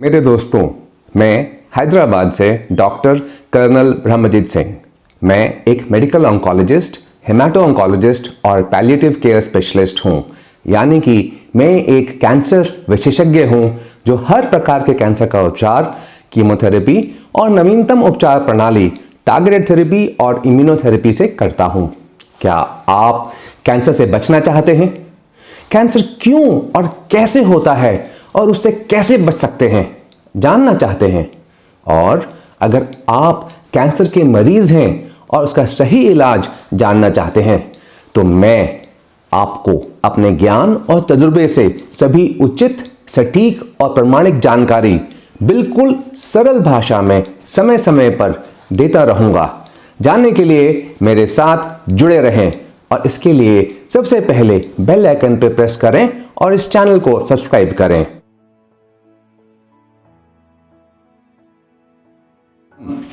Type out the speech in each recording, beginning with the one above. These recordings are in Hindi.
मेरे दोस्तों, मैं हैदराबाद से डॉक्टर कर्नल ब्रह्मजीत सिंह। मैं एक मेडिकल ऑन्कोलॉजिस्ट, हेमाटो ऑन्कोलॉजिस्ट और पैलिएटिव केयर स्पेशलिस्ट हूँ। यानी कि मैं एक कैंसर विशेषज्ञ हूँ जो हर प्रकार के कैंसर का उपचार, कीमोथेरेपी और नवीनतम उपचार प्रणाली टारगेटेड थेरेपी और इम्यूनोथेरेपी से करता हूँ। क्या आप कैंसर से बचना चाहते हैं? कैंसर क्यों और कैसे होता है और उससे कैसे बच सकते हैं जानना चाहते हैं? और अगर आप कैंसर के मरीज हैं और उसका सही इलाज जानना चाहते हैं तो मैं आपको अपने ज्ञान और तजुर्बे से सभी उचित, सटीक और प्रमाणिक जानकारी बिल्कुल सरल भाषा में समय समय पर देता रहूंगा। जानने के लिए मेरे साथ जुड़े रहें और इसके लिए सबसे पहले बेल आइकन पर प्रेस करें और इस चैनल को सब्सक्राइब करें।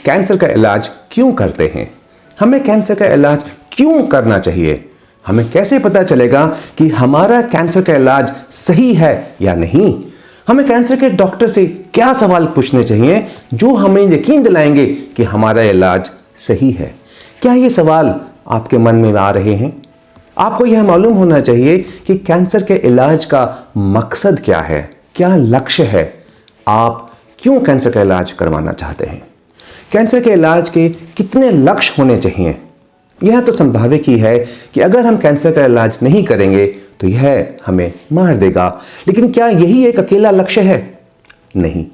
कैंसर का इलाज क्यों करते हैं? हमें कैंसर का इलाज क्यों करना चाहिए? हमें कैसे पता चलेगा कि हमारा कैंसर का इलाज सही है या नहीं? हमें कैंसर के डॉक्टर से क्या सवाल पूछने चाहिए जो हमें यकीन दिलाएंगे कि हमारा इलाज सही है? क्या ये सवाल आपके मन में आ रहे हैं? आपको यह मालूम होना चाहिए कि कैंसर के इलाज का मकसद क्या है, क्या लक्ष्य है, आप क्यों कैंसर का इलाज करवाना चाहते हैं, कैंसर के इलाज के कितने लक्ष्य होने चाहिए। यह तो संभावित ही है कि अगर हम कैंसर का इलाज नहीं करेंगे तो यह हमें मार देगा, लेकिन क्या यही एक अकेला लक्ष्य है? नहीं।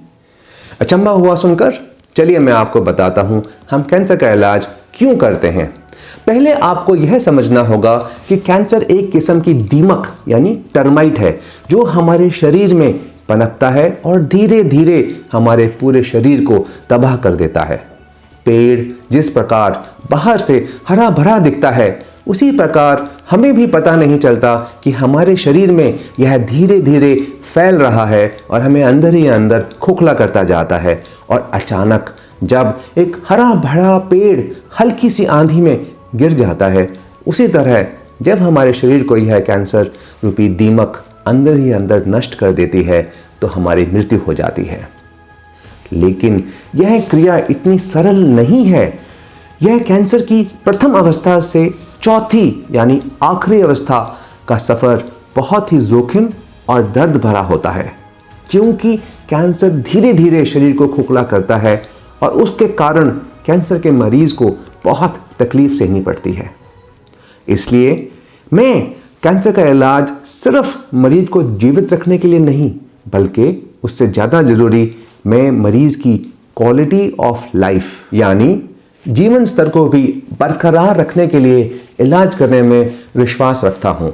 अचंभा हुआ सुनकर? चलिए मैं आपको बताता हूं हम कैंसर का इलाज क्यों करते हैं। पहले आपको यह समझना होगा कि कैंसर एक किस्म की दीमक यानी टर्माइट है जो हमारे शरीर में पनपता है और धीरे धीरे हमारे पूरे शरीर को तबाह कर देता है। पेड़ जिस प्रकार बाहर से हरा भरा दिखता है उसी प्रकार हमें भी पता नहीं चलता कि हमारे शरीर में यह धीरे धीरे फैल रहा है और हमें अंदर ही अंदर खोखला करता जाता है। और अचानक जब एक हरा भरा पेड़ हल्की सी आंधी में गिर जाता है, उसी तरह जब हमारे शरीर को यह कैंसर रूपी दीमक अंदर ही अंदर नष्ट कर देती है तो हमारी मृत्यु हो जाती है। लेकिन यह क्रिया इतनी सरल नहीं है। यह कैंसर की प्रथम अवस्था से चौथी यानी आखिरी अवस्था का सफर बहुत ही जोखिम और दर्द भरा होता है, क्योंकि कैंसर धीरे धीरे शरीर को खोखला करता है और उसके कारण कैंसर के मरीज को बहुत तकलीफ सहनी पड़ती है। इसलिए मैं कैंसर का इलाज सिर्फ मरीज को जीवित रखने के लिए नहीं, बल्कि उससे ज़्यादा जरूरी मैं मरीज की क्वालिटी ऑफ लाइफ यानी जीवन स्तर को भी बरकरार रखने के लिए इलाज करने में विश्वास रखता हूँ।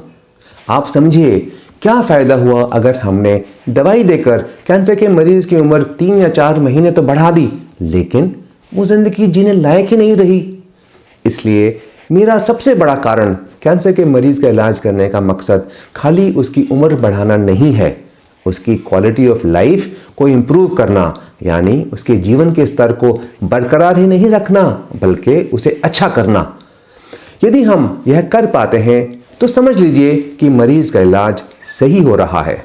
आप समझिए, क्या फ़ायदा हुआ अगर हमने दवाई देकर कैंसर के मरीज की उम्र 3 या 4 महीने तो बढ़ा दी, लेकिन वो जिंदगी जीने लायक ही नहीं रही। इसलिए मेरा सबसे बड़ा कारण कैंसर के मरीज का इलाज करने का मकसद खाली उसकी उम्र बढ़ाना नहीं है, उसकी क्वालिटी ऑफ लाइफ को इम्प्रूव करना, यानी उसके जीवन के स्तर को बरकरार ही नहीं रखना बल्कि उसे अच्छा करना। यदि हम यह कर पाते हैं तो समझ लीजिए कि मरीज का इलाज सही हो रहा है।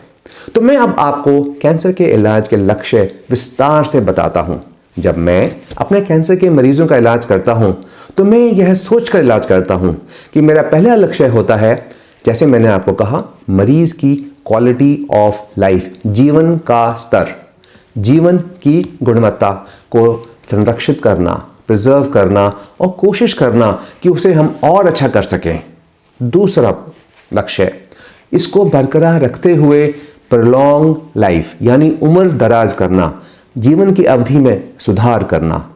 तो मैं अब आपको कैंसर के इलाज के लक्ष्य विस्तार से बताता हूं। जब मैं अपने कैंसर के मरीजों का इलाज करता हूं तो मैं यह सोचकर इलाज करता हूं कि मेरा पहला लक्ष्य होता है, जैसे मैंने आपको कहा, मरीज की क्वालिटी ऑफ लाइफ, जीवन का स्तर, जीवन की गुणवत्ता को संरक्षित करना, प्रिजर्व करना और कोशिश करना कि उसे हम और अच्छा कर सकें। दूसरा लक्ष्य, इसको बरकरार रखते हुए प्रोलॉन्ग लाइफ यानी उम्र दराज करना, जीवन की अवधि में सुधार करना।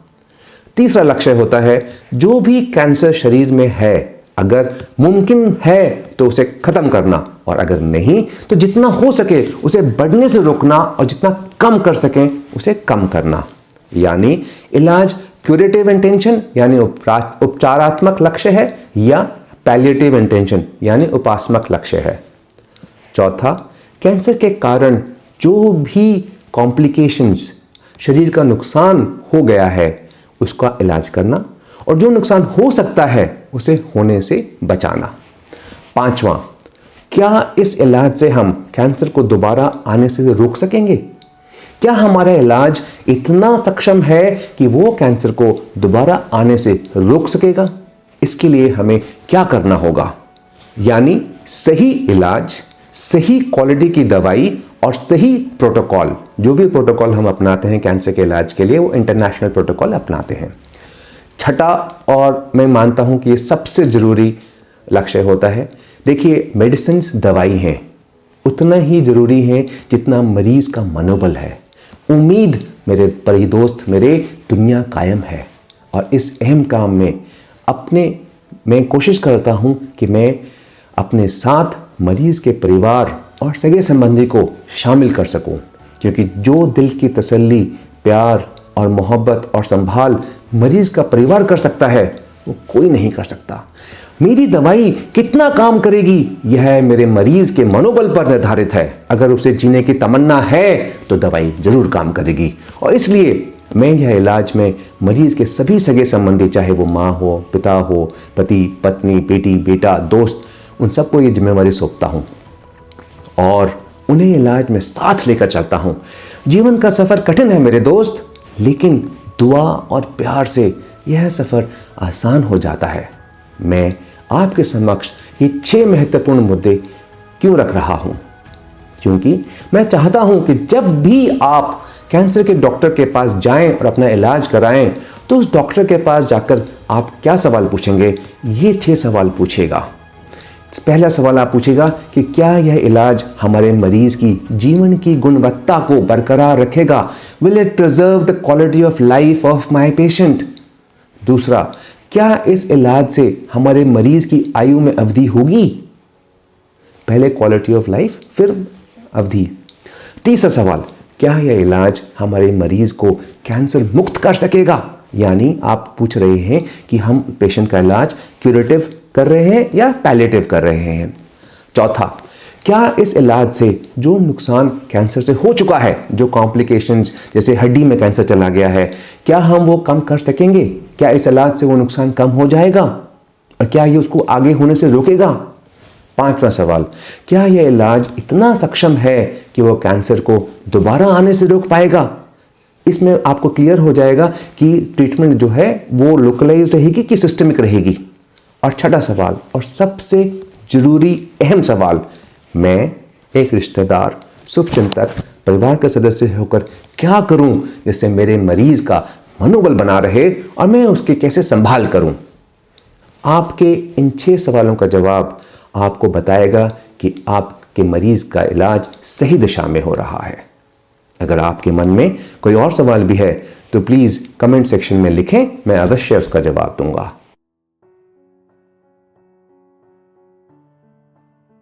तीसरा लक्ष्य होता है, जो भी कैंसर शरीर में है अगर मुमकिन है तो उसे खत्म करना, और अगर नहीं तो जितना हो सके उसे बढ़ने से रोकना और जितना कम कर सकें उसे कम करना। यानी इलाज क्यूरेटिव इंटेंशन यानी उपचारात्मक लक्ष्य है या पैलिएटिव इंटेंशन यानी उपासमक लक्ष्य है। चौथा, कैंसर के कारण जो भी कॉम्प्लिकेशंस, शरीर का नुकसान हो गया है उसका इलाज करना और जो नुकसान हो सकता है उसे होने से बचाना। पांचवा, क्या इस इलाज से हम कैंसर को दोबारा आने से रोक सकेंगे? क्या हमारा इलाज इतना सक्षम है कि वो कैंसर को दोबारा आने से रोक सकेगा? इसके लिए हमें क्या करना होगा? यानी सही इलाज, सही क्वालिटी की दवाई और सही प्रोटोकॉल। जो भी प्रोटोकॉल हम अपनाते हैं कैंसर के इलाज के लिए, वो इंटरनेशनल प्रोटोकॉल अपनाते हैं। छठा, और मैं मानता हूं कि ये सबसे जरूरी लक्ष्य होता है, देखिए मेडिसिन दवाई हैं, उतना ही जरूरी है जितना मरीज का मनोबल है। उम्मीद मेरे परी दोस्त, मेरे दुनिया कायम है। और इस अहम काम में मैं कोशिश करता हूं कि मैं अपने साथ मरीज के परिवार और सगे संबंधी को शामिल कर सकूं, क्योंकि जो दिल की तसल्ली, प्यार और मोहब्बत और संभाल मरीज का परिवार कर सकता है, वो कोई नहीं कर सकता। मेरी दवाई कितना काम करेगी, यह मेरे मरीज के मनोबल पर निर्धारित है। अगर उसे जीने की तमन्ना है तो दवाई जरूर काम करेगी। और इसलिए मैं यह इलाज में मरीज के सभी सगे संबंधी, चाहे वो माँ हो, पिता हो, पति, पत्नी, बेटी, बेटा, दोस्त, उन सबको ये जिम्मेवारी सौंपता हूँ और उन्हें इलाज में साथ लेकर चलता हूँ। जीवन का सफर कठिन है मेरे दोस्त, लेकिन दुआ और प्यार से यह सफर आसान हो जाता है। मैं आपके समक्ष ये 6 महत्वपूर्ण मुद्दे क्यों रख रहा हूं? क्योंकि मैं चाहता हूं कि जब भी आप कैंसर के डॉक्टर के पास जाएं और अपना इलाज कराएं, तो उस डॉक्टर के पास जाकर आप क्या सवाल पूछेंगे? ये 6 सवाल पूछेगा। पहला सवाल आप पूछेगा कि क्या यह इलाज हमारे मरीज की जीवन की गुणवत्ता को बरकरार रखेगा? Will it preserve the quality of life of my patient? दूसरा, क्या इस इलाज से हमारे मरीज की आयु में अवधि होगी? पहले क्वालिटी ऑफ लाइफ, फिर अवधि। तीसरा सवाल, क्या यह इलाज हमारे मरीज को कैंसर मुक्त कर सकेगा? यानी आप पूछ रहे हैं कि हम पेशेंट का इलाज क्यूरेटिव कर रहे हैं या पैलिएटिव कर रहे हैं। चौथा, क्या इस इलाज से जो नुकसान कैंसर से हो चुका है, जो कॉम्प्लिकेशंस जैसे हड्डी में कैंसर चला गया है, क्या हम वो कम कर सकेंगे? क्या इस इलाज से वो नुकसान कम हो जाएगा और क्या ये उसको आगे होने से रोकेगा? पांचवा सवाल, क्या यह इलाज इतना सक्षम है कि वो कैंसर को दोबारा आने से रोक पाएगा? इसमें आपको क्लियर हो जाएगा कि ट्रीटमेंट जो है वो लोकलाइज्ड रहेगी कि सिस्टमिक रहेगी। और छठा सवाल और सबसे जरूरी अहम सवाल, मैं एक रिश्तेदार, शुभचिंतक, परिवार के सदस्य होकर क्या करूं जिससे मेरे मरीज का मनोबल बना रहे और मैं उसके कैसे संभाल करूं? आपके इन 6 सवालों का जवाब आपको बताएगा कि आपके मरीज का इलाज सही दिशा में हो रहा है। अगर आपके मन में कोई और सवाल भी है तो प्लीज कमेंट सेक्शन में लिखें, मैं अवश्य उसका जवाब दूंगा।